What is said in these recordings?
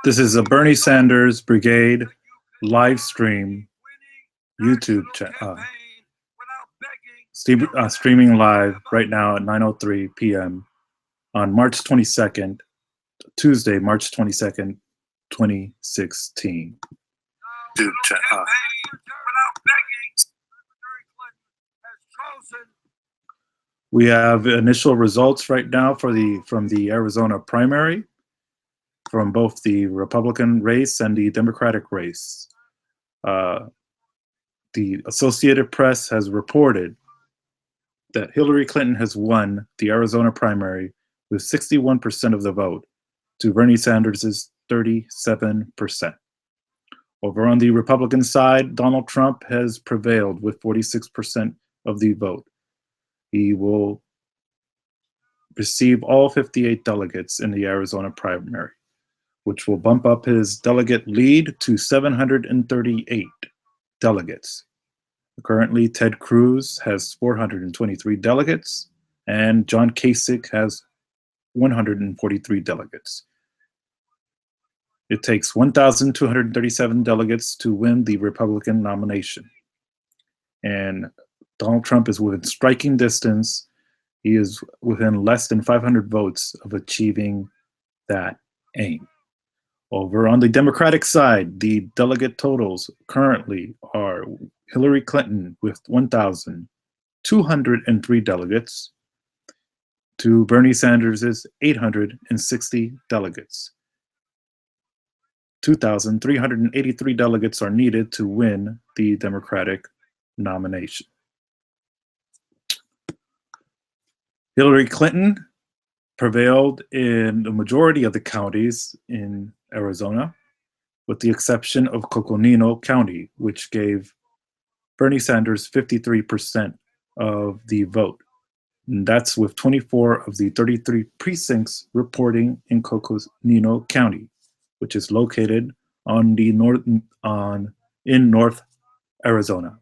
This is a Bernie Sanders Brigade live stream YouTube streaming live right now at 9:03 p.m. on March 22nd, Tuesday, March 22nd, 2016. We have initial results right now from the Arizona primary, from both the Republican race and the Democratic race. The Associated Press has reported that Hillary Clinton has won the Arizona primary with 61% of the vote to Bernie Sanders' 37%. Over on the Republican side, Donald Trump has prevailed with 46% of the vote. He will receive all 58 delegates in the Arizona primary, which will bump up his delegate lead to 738 delegates. Currently, Ted Cruz has 423 delegates, and John Kasich has 143 delegates. It takes 1,237 delegates to win the Republican nomination. And Donald Trump is within striking distance. He is within less than 500 votes of achieving that aim. Over on the Democratic side, the delegate totals currently are Hillary Clinton with 1,203 delegates to Bernie Sanders' 860 delegates. 2,383 delegates are needed to win the Democratic nomination. Hillary Clinton prevailed in the majority of the counties in Arizona, with the exception of Coconino County, which gave Bernie Sanders 53% of the vote. And that's with 24 of the 33 precincts reporting in Coconino County, which is located on the in North Arizona.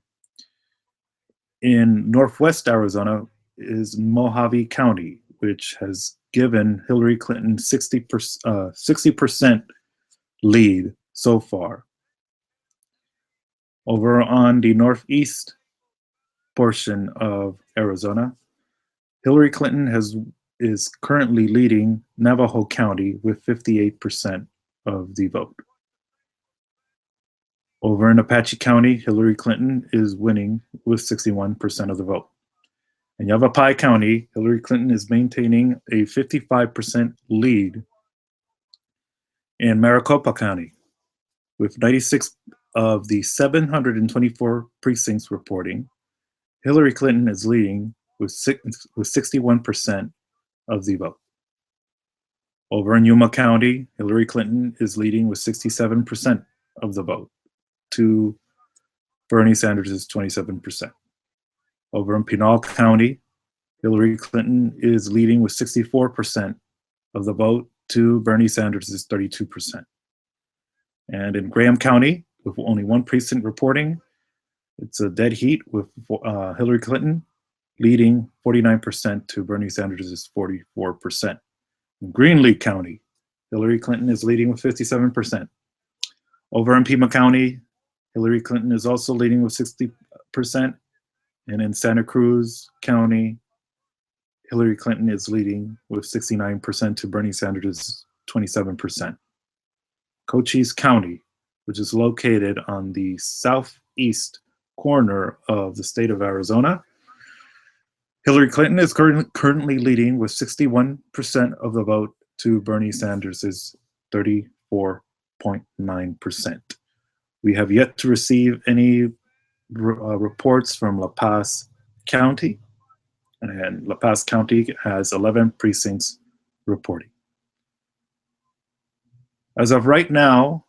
In Northwest Arizona is Mojave County, which has given Hillary Clinton 60% lead so far. Over on the northeast portion of Arizona, Hillary Clinton is currently leading Navajo County with 58% of the vote. Over in Apache County, Hillary Clinton is winning with 61% of the vote. In Yavapai County, Hillary Clinton is maintaining a 55% lead. In Maricopa County, with 96 of the 724 precincts reporting, Hillary Clinton is leading with 61% of the vote. Over in Yuma County, Hillary Clinton is leading with 67% of the vote to Bernie Sanders' 27%. Over in Pinal County, Hillary Clinton is leading with 64% of the vote to Bernie Sanders' 32%. And in Graham County, with only one precinct reporting, it's a dead heat with Hillary Clinton leading 49% to Bernie Sanders' 44%. In Greenlee County, Hillary Clinton is leading with 57%. Over in Pima County, Hillary Clinton is also leading with 60%. And in Santa Cruz County, Hillary Clinton is leading with 69% to Bernie Sanders' 27%. Cochise County, which is located on the southeast corner of the state of Arizona, Hillary Clinton is currently leading with 61% of the vote to Bernie Sanders' 34.9%. We have yet to receive any reports from La Paz County, and La Paz County has 11 precincts reporting. As of right now,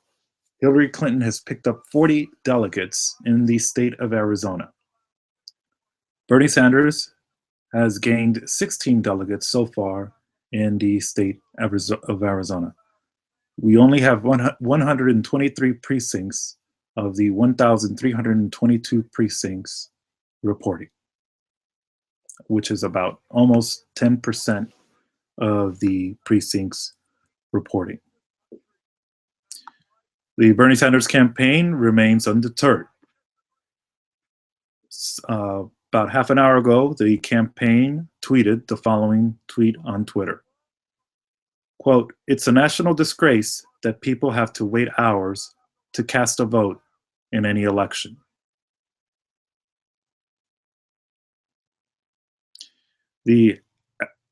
Hillary Clinton has picked up 40 delegates in the state of Arizona. Bernie Sanders has gained 16 delegates so far in the state of Arizona. We only have 123 precincts of the 1,322 precincts reporting, which is about almost 10% of the precincts reporting. The Bernie Sanders campaign remains undeterred. About half an hour ago, the campaign tweeted the following tweet on Twitter. Quote, "It's a national disgrace that people have to wait hours to cast a vote in any election." The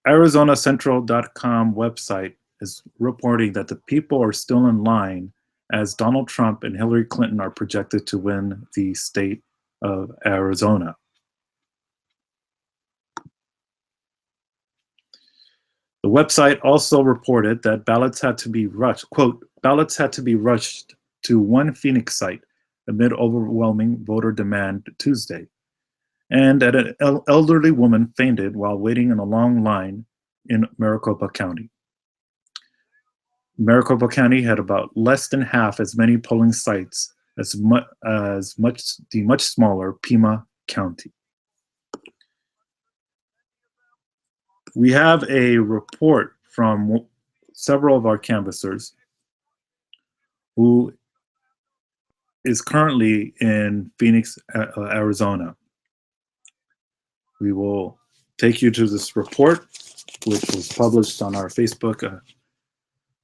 ArizonaCentral.com website is reporting that the people are still in line as Donald Trump and Hillary Clinton are projected to win the state of Arizona. The website also reported that ballots had to be rushed, quote, "Ballots had to be rushed to one Phoenix site amid overwhelming voter demand Tuesday, and that an elderly woman fainted while waiting in a long line in Maricopa County. Maricopa County had about less than half as many polling sites as the much smaller Pima County. We have a report from several of our canvassers who is currently in Phoenix, Arizona. We will take you to this report, which was published on our Facebook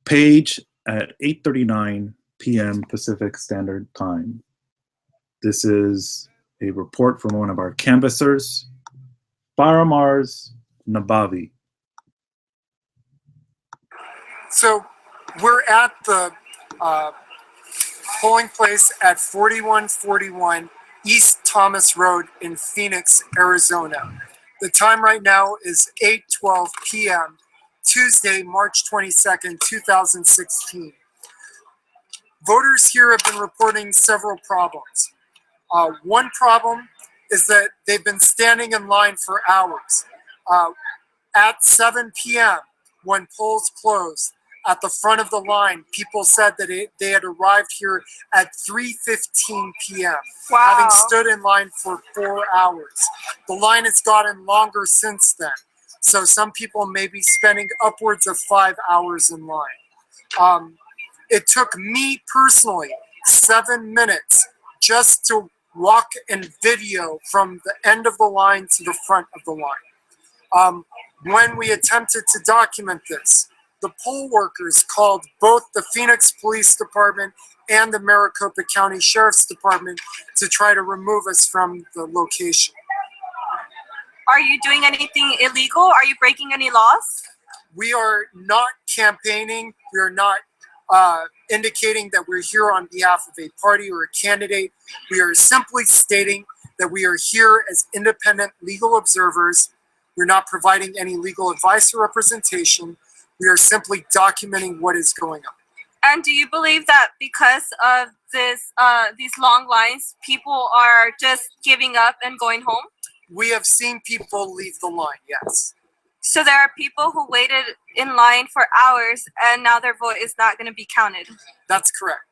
page at 8:39 p.m. Pacific Standard Time. This is a report from one of our canvassers, Paramars Nabavi. So we're at the polling place at 4141 East Thomas Road in Phoenix, Arizona. The time right now is 8:12 p.m., Tuesday, March 22nd, 2016. Voters here have been reporting several problems. One problem is that they've been standing in line for hours. At 7 p.m., when polls closed, at the front of the line, people said that they had arrived here at 3:15 p.m., wow, having stood in line for 4 hours. The line has gotten longer since then, so some people may be spending upwards of 5 hours in line. It took me personally 7 minutes just to walk and video from the end of the line to the front of the line. When we attempted to document this, the poll workers called both the Phoenix Police Department and the Maricopa County Sheriff's Department to try to remove us from the location. Are you doing anything illegal? Are you breaking any laws? We are not campaigning. We are not indicating that we're here on behalf of a party or a candidate. We are simply stating that we are here as independent legal observers. We're not providing any legal advice or representation. We are simply documenting what is going on. And do you believe that because of these long lines, people are just giving up and going home? We have seen people leave the line, yes. So there are people who waited in line for hours and now their vote is not going to be counted. That's correct.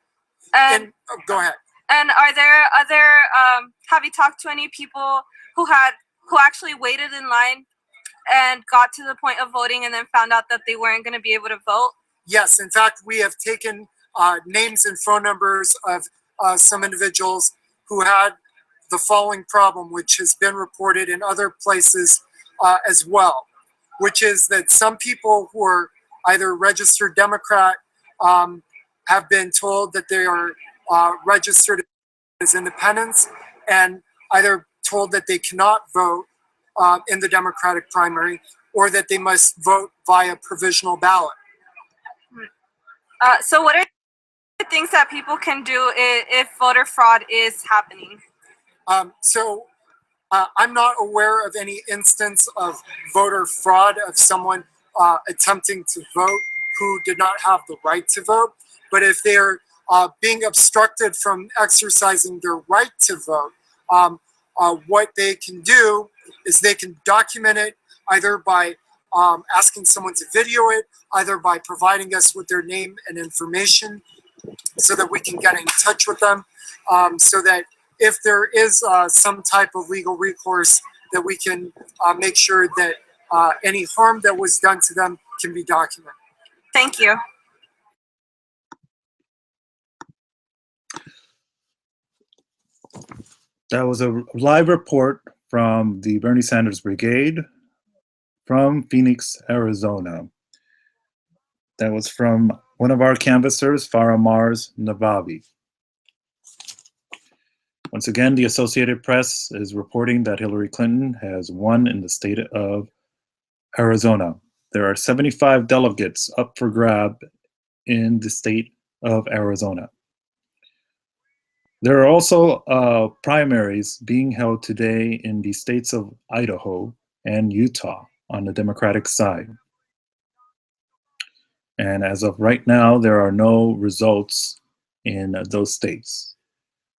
And go ahead. And are there other, have you talked to any people who actually waited in line and got to the point of voting and then found out that they weren't going to be able to vote? Yes, in fact, we have taken names and phone numbers of some individuals who had the following problem, which has been reported in other places as well, which is that some people who are either registered Democrat have been told that they are registered as independents and either told that they cannot vote in the Democratic primary or that they must vote via provisional ballot. So what are the things that people can do if voter fraud is happening? I'm not aware of any instance of voter fraud of someone attempting to vote who did not have the right to vote. But if they're being obstructed from exercising their right to vote, what they can do is they can document it either by asking someone to video it, either by providing us with their name and information so that we can get in touch with them, so that if there is some type of legal recourse, that we can make sure that any harm that was done to them can be documented. Thank you. That was a live report from the Bernie Sanders Brigade from Phoenix, Arizona. That was from one of our canvassers, Farah Mars Navavi. Once again, the Associated Press is reporting that Hillary Clinton has won in the state of Arizona. There are 75 delegates up for grab in the state of Arizona. There are also primaries being held today in the states of Idaho and Utah on the Democratic side. And as of right now, there are no results in those states.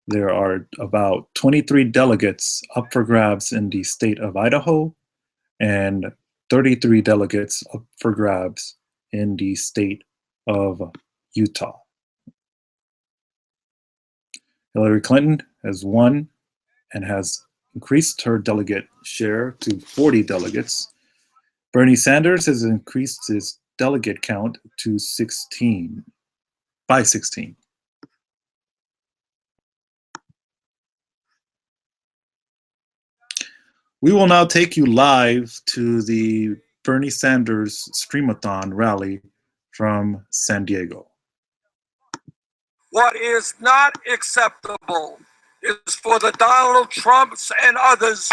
There are about 23 delegates up for grabs in the state of Idaho and 33 delegates up for grabs in the state of Utah. Hillary Clinton has won and has increased her delegate share to 40 delegates. Bernie Sanders has increased his delegate count to 16, by 16. We will now take you live to the Bernie Sanders Streamathon rally from San Diego. What is not acceptable is for the Donald Trumps and others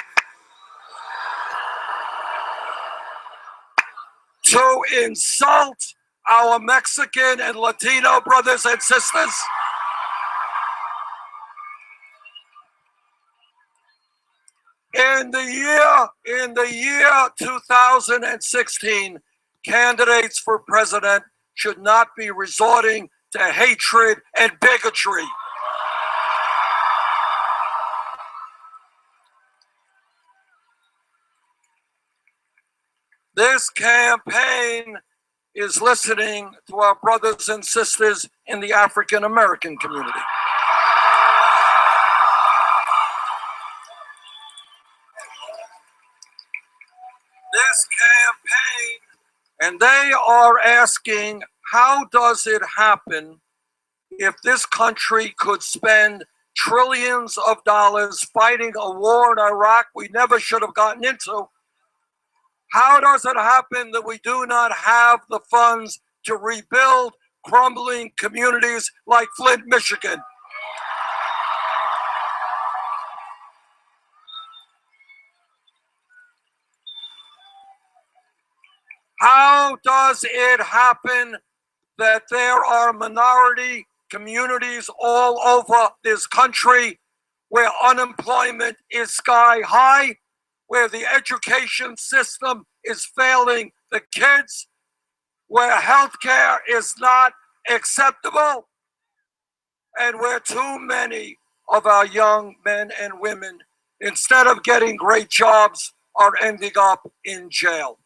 to insult our Mexican and Latino brothers and sisters. In the year 2016, candidates for president should not be resorting to hatred and bigotry. This campaign is listening to our brothers and sisters in the African American community. This campaign, and they are asking, how does it happen if this country could spend trillions of dollars fighting a war in Iraq we never should have gotten into? How does it happen that we do not have the funds to rebuild crumbling communities like Flint, Michigan? How does it happen that there are minority communities all over this country where unemployment is sky high, where the education system is failing the kids, where healthcare is not acceptable, and where too many of our young men and women, instead of getting great jobs, are ending up in jail?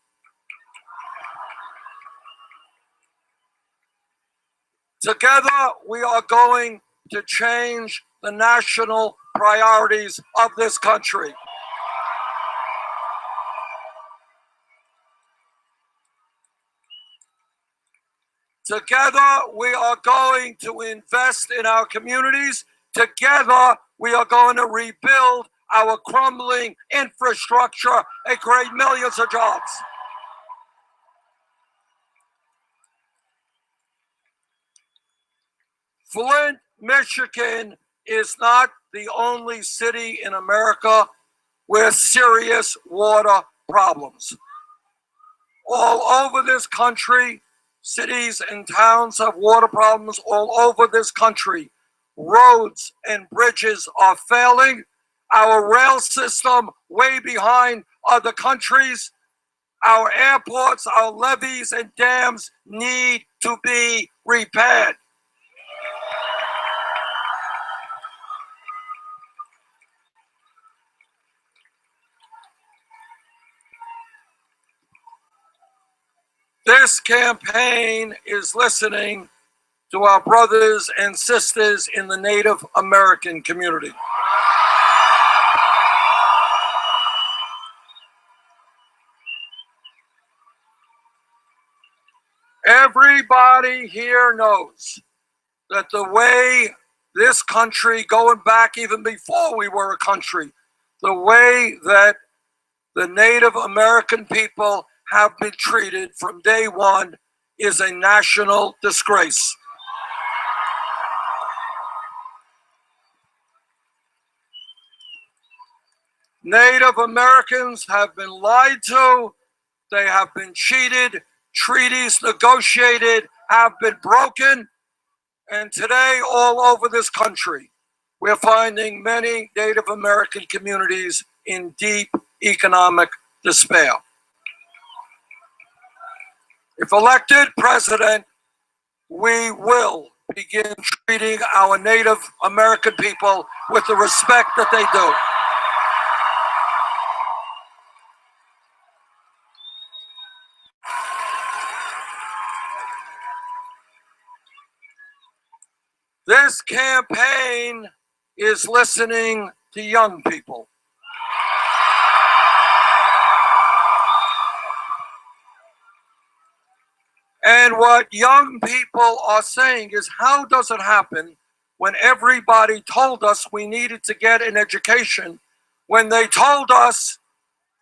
Together, we are going to change the national priorities of this country. Together, we are going to invest in our communities. Together, we are going to rebuild our crumbling infrastructure and create millions of jobs. Flint, Michigan is not the only city in America with serious water problems. All over this country, cities and towns have water problems all over this country. Roads and bridges are failing. Our rail system way behind other countries. Our airports, our levees and dams need to be repaired. This campaign is listening to our brothers and sisters in the Native American community. Everybody here knows that the way this country, going back even before we were a country, the way that the Native American people have been treated from day one is a national disgrace. Native Americans have been lied to, they have been cheated, treaties negotiated have been broken, and today all over this country, we're finding many Native American communities in deep economic despair. If elected president, we will begin treating our Native American people with the respect that they do. This campaign is listening to young people. And what young people are saying is, how does it happen when everybody told us we needed to get an education, when they told us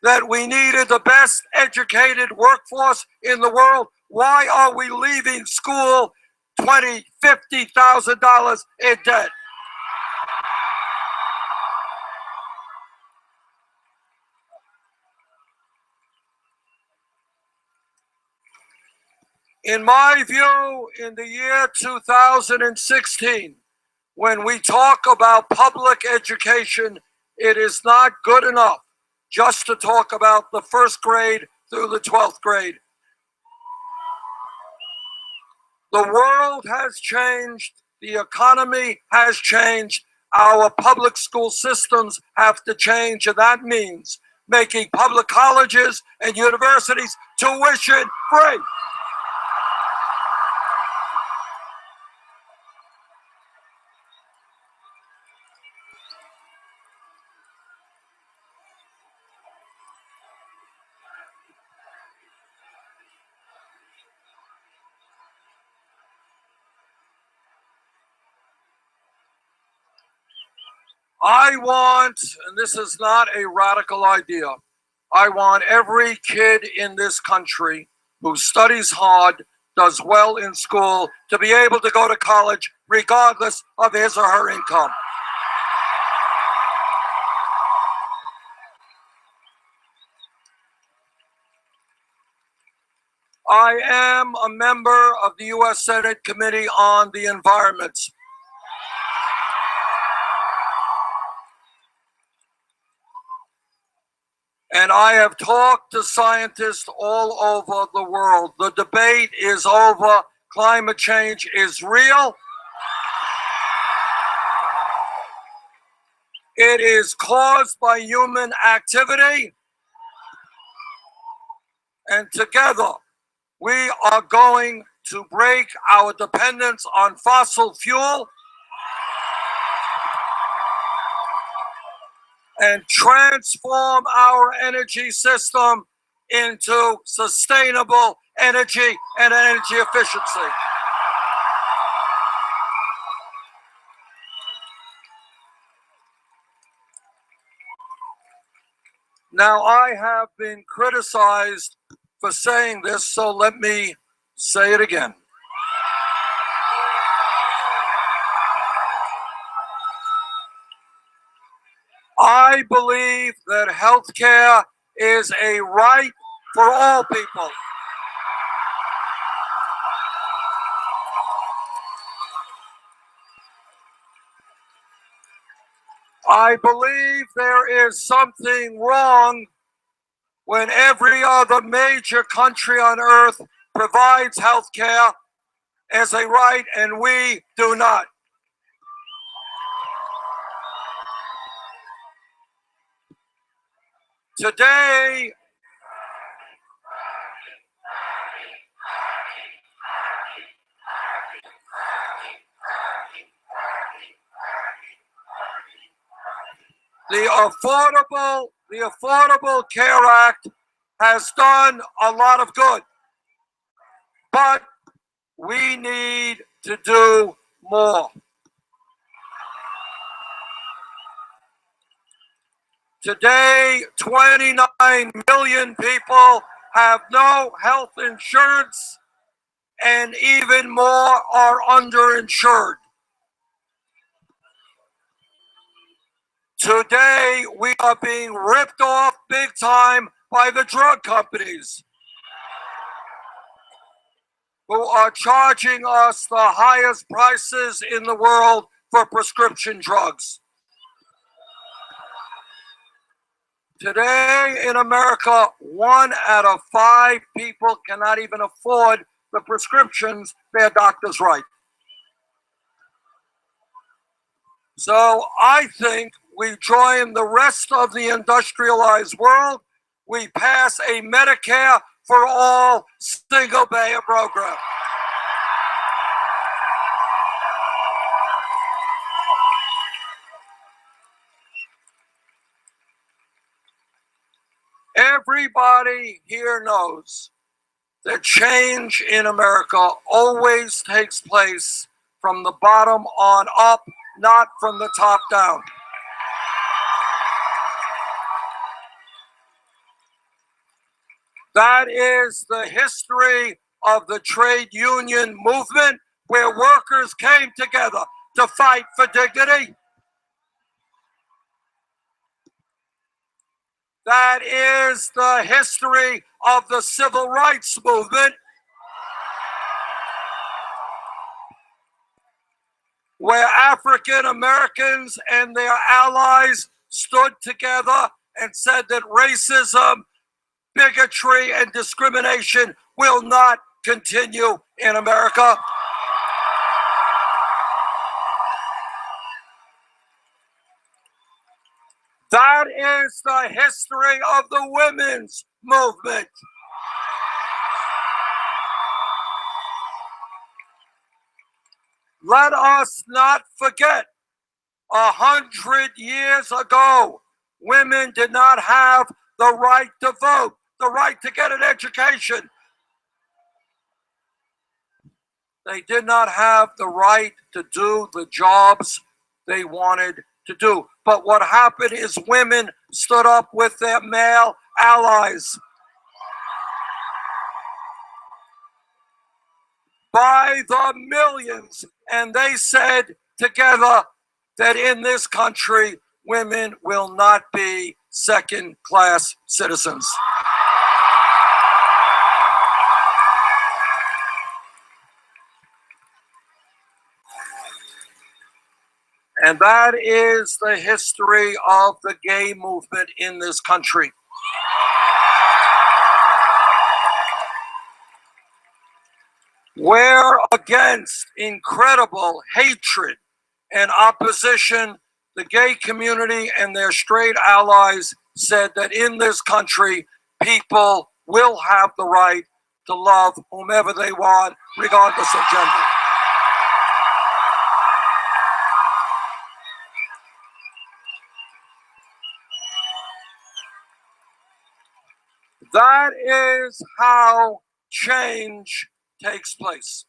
that we needed the best educated workforce in the world? Why are we leaving school $20,000, $50,000 in debt? In my view, in the year 2016, when we talk about public education, it is not good enough just to talk about the first grade through the 12th grade. The world has changed, the economy has changed, our public school systems have to change, and that means making public colleges and universities tuition free. I want, and this is not a radical idea, I want every kid in this country who studies hard, does well in school, to be able to go to college regardless of his or her income. I am a member of the U.S. Senate Committee on the Environment. And I have talked to scientists all over the world. The debate is over. Climate change is real. It is caused by human activity. And together, we are going to break our dependence on fossil fuel and transform our energy system into sustainable energy and energy efficiency. Now, I have been criticized for saying this, so let me say it again. I believe that healthcare is a right for all people. I believe there is something wrong when every other major country on earth provides healthcare as a right and we do not. Today, the Affordable Care Act has done a lot of good, but we need to do more. Today, 29 million people have no health insurance, and even more are underinsured. Today, we are being ripped off big time by the drug companies, who are charging us the highest prices in the world for prescription drugs. Today in America, 1 out of 5 people cannot even afford the prescriptions their doctors write. So I think we join the rest of the industrialized world. We pass a Medicare for all single-payer program. Everybody here knows that change in America always takes place from the bottom on up, not from the top down. That is the history of the trade union movement, where workers came together to fight for dignity. That is the history of the civil rights movement, where African Americans and their allies stood together and said that racism, bigotry, and discrimination will not continue in America. That is the history of the women's movement. Let us not forget, 100 years ago, women did not have the right to vote, the right to get an education. They did not have the right to do the jobs they wanted to do. But what happened is women stood up with their male allies by the millions, and they said together that in this country, women will not be second-class citizens. And that is the history of the gay movement in this country. Where against incredible hatred and opposition, the gay community and their straight allies said that in this country, people will have the right to love whomever they want, regardless of gender. That is how change takes place.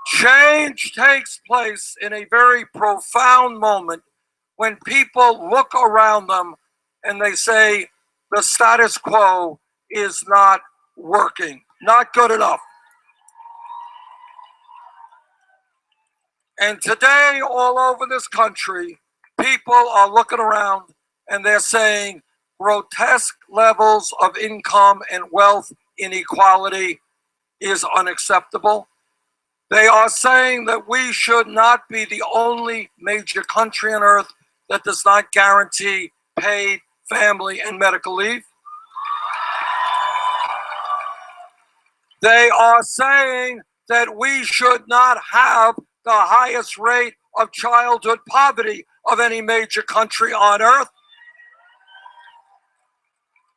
Change takes place in a very profound moment when people look around them and they say, the status quo is not working, not good enough. And today, all over this country, people are looking around and they're saying grotesque levels of income and wealth inequality is unacceptable. They are saying that we should not be the only major country on earth that does not guarantee paid family and medical leave. They are saying that we should not have the highest rate of childhood poverty of any major country on earth.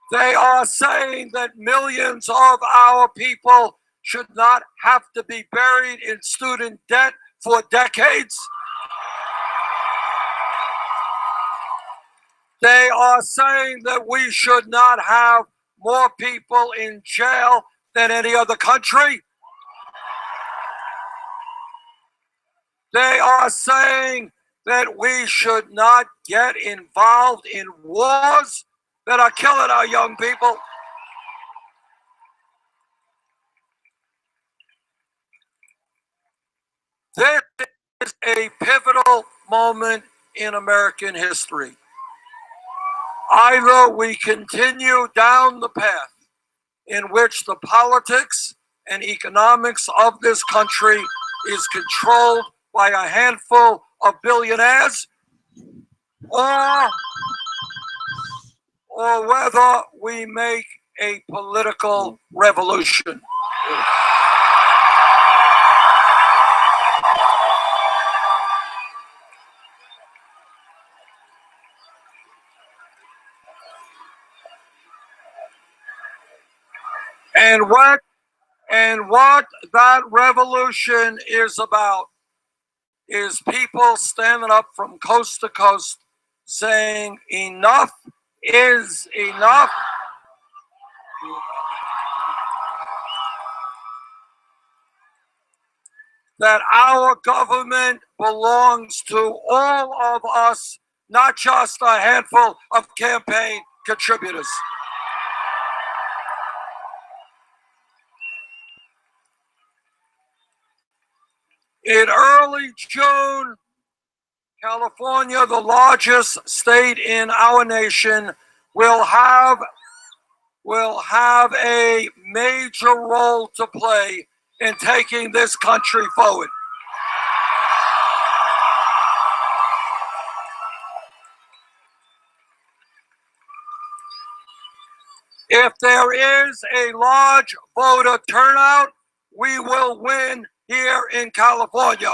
They are saying that millions of our people should not have to be buried in student debt for decades. They are saying that we should not have more people in jail than any other country. They are saying that we should not get involved in wars that are killing our young people. This is a pivotal moment in American history. Either we continue down the path in which the politics and economics of this country is controlled by a handful of billionaires, or whether we make a political revolution. And what that revolution is about is people standing up from coast to coast saying enough is enough. That our government belongs to all of us, not just a handful of campaign contributors. In early June, California, the largest state in our nation, will have a major role to play in taking this country forward. If there is a large voter turnout, we will win here in California.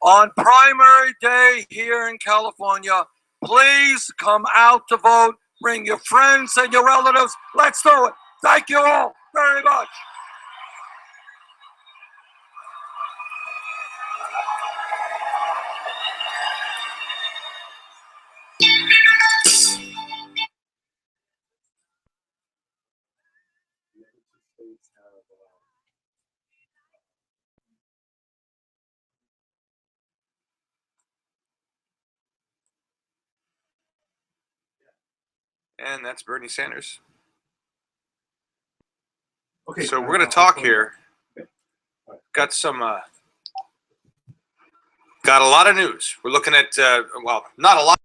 On primary day here in California, please come out to vote. Bring your friends and your relatives. Let's do it. Thank you all very much. And that's Bernie Sanders. Okay, so we're going to talk here. Got a lot of news. We're looking at, well, not a lot.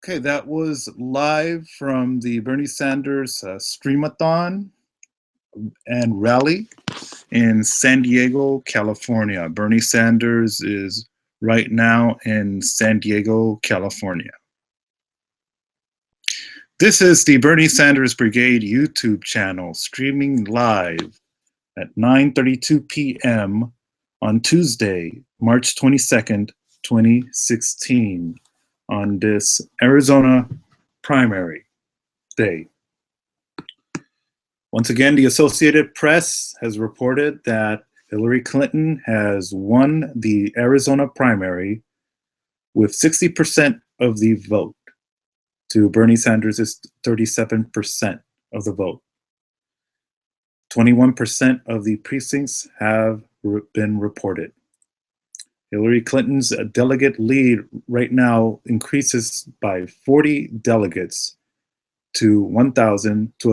Okay, that was live from the Bernie Sanders Streamathon and rally in San Diego, California. Bernie Sanders is right now in San Diego, California. This is the Bernie Sanders Brigade YouTube channel streaming live at 9:32 p.m. on Tuesday, March 22nd, 2016. On this Arizona primary day. Once again, the Associated Press has reported that Hillary Clinton has won the Arizona primary with 60% of the vote to Bernie Sanders' 37% of the vote. 21% of the precincts have been reported. Hillary Clinton's delegate lead right now increases by 40 delegates to a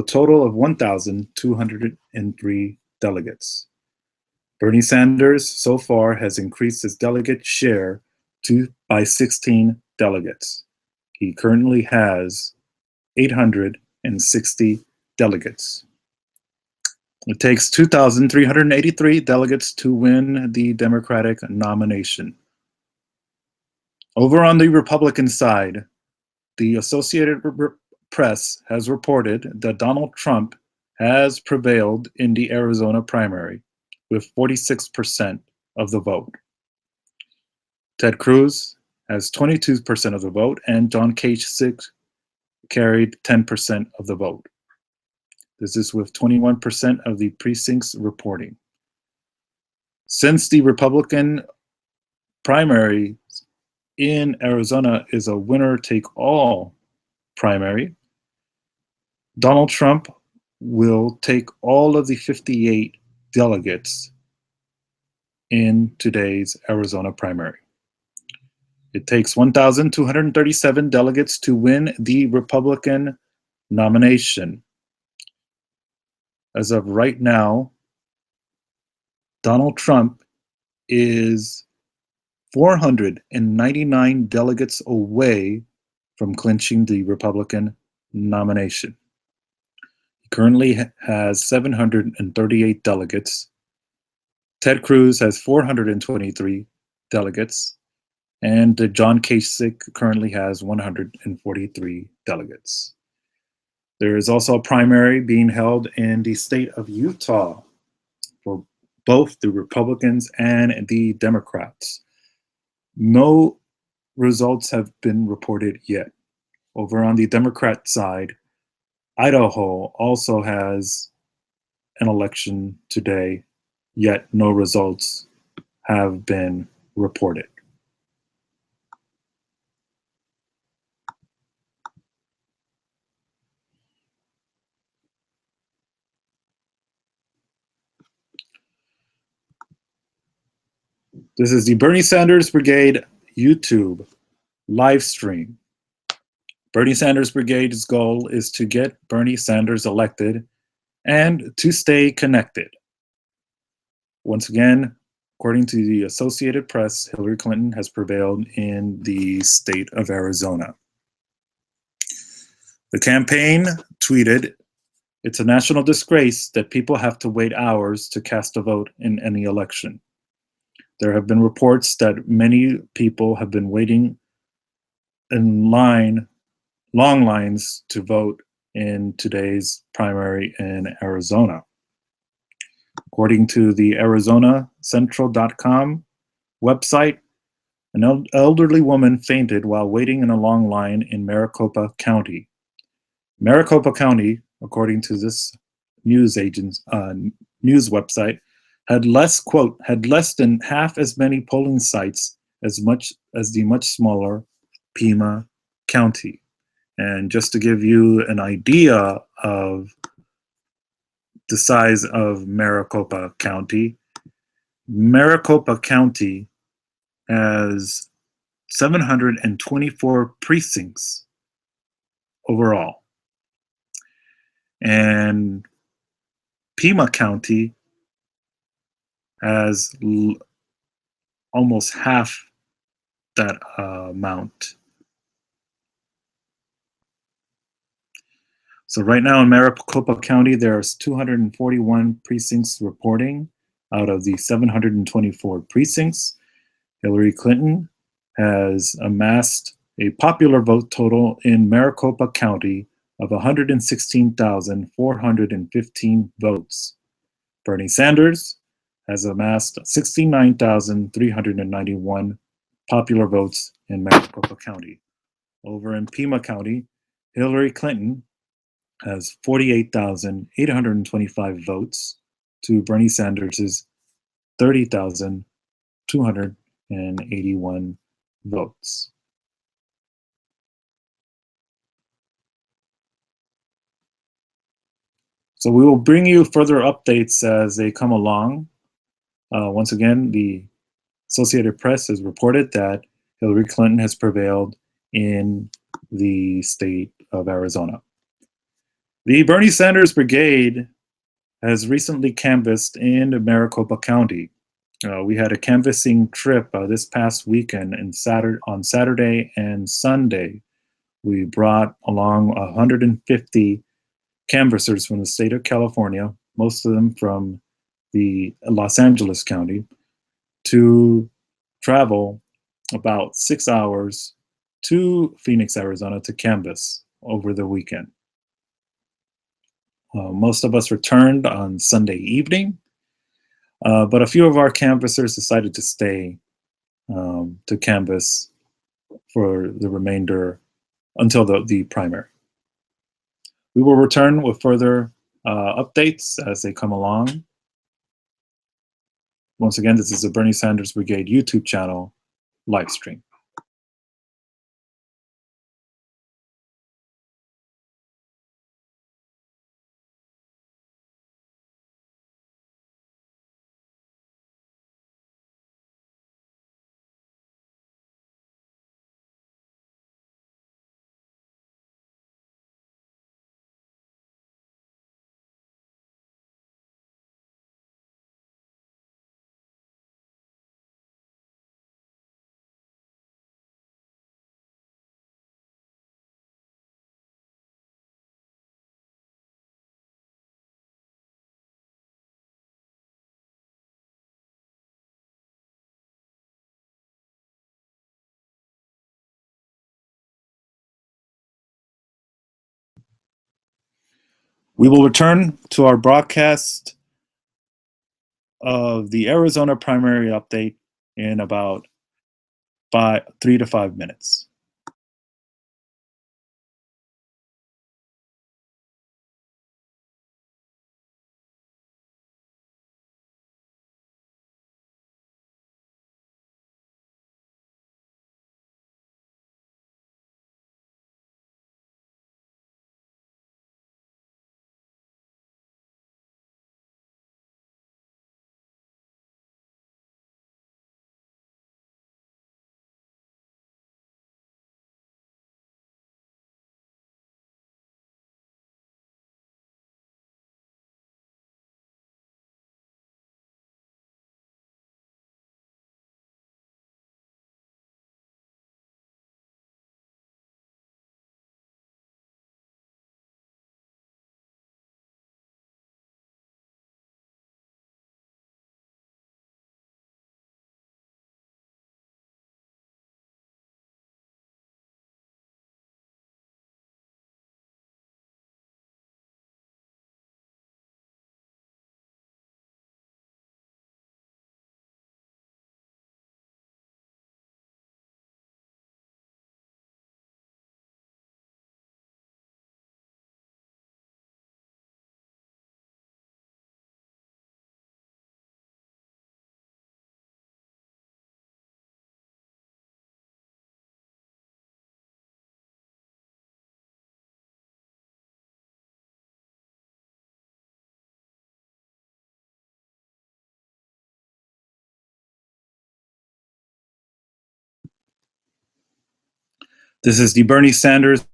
total of 1,203 delegates. Bernie Sanders so far has increased his delegate share by 16 delegates. He currently has 860 delegates. It takes 2,383 delegates to win the Democratic nomination. Over on the Republican side, the Associated Press has reported that Donald Trump has prevailed in the Arizona primary with 46% of the vote. Ted Cruz has 22% of the vote, and John Kasich carried 10% of the vote. This is with 21% of the precincts reporting. Since the Republican primary in Arizona is a winner-take-all primary, Donald Trump will take all of the 58 delegates in today's Arizona primary. It takes 1,237 delegates to win the Republican nomination. As of right now, Donald Trump is 499 delegates away from clinching the Republican nomination. He currently has 738 delegates. Ted Cruz has 423 delegates, and John Kasich currently has 143 delegates. There is also a primary being held in the state of Utah for both the Republicans and the Democrats. No results have been reported yet. Over on the Democrat side, Idaho also has an election today, yet no results have been reported. This is the Bernie Sanders Brigade YouTube live stream. Bernie Sanders Brigade's goal is to get Bernie Sanders elected and to stay connected. Once again, according to the Associated Press, Hillary Clinton has prevailed in the state of Arizona. The campaign tweeted, "It's a national disgrace that people have to wait hours to cast a vote in any election. There have been reports that many people have been waiting in line, long lines to vote in today's primary in Arizona." According to the ArizonaCentral.com website, an elderly woman fainted while waiting in a long line in Maricopa County. Maricopa County, according to this news website, had less than half as many polling sites as the much smaller Pima County. And just to give you an idea of the size of Maricopa County has 724 precincts overall. And Pima County has almost half that amount. So right now in Maricopa County, there's 241 precincts reporting out of the 724 precincts. Hillary Clinton has amassed a popular vote total in Maricopa County of 116,415 votes. Bernie Sanders has amassed 69,391 popular votes in Maricopa County. Over in Pima County, Hillary Clinton has 48,825 votes to Bernie Sanders' 30,281 votes. So we will bring you further updates as they come along. Once again, the Associated Press has reported that Hillary Clinton has prevailed in the state of Arizona. The Bernie Sanders Brigade has recently canvassed in Maricopa County. We had a canvassing trip this past weekend on Saturday and Sunday. We brought along 150 canvassers from the state of California, most of them from the Los Angeles County, to travel about 6 hours to Phoenix, Arizona to canvass over the weekend. Most of us returned on Sunday evening, but a few of our canvassers decided to stay to canvass for the remainder until the primary. We will return with further updates as they come along. Once again, this is the Bernie Sanders Brigade YouTube channel live stream. We will return to our broadcast of the Arizona primary update in about 3 to 5 minutes. This is the Bernie Sanders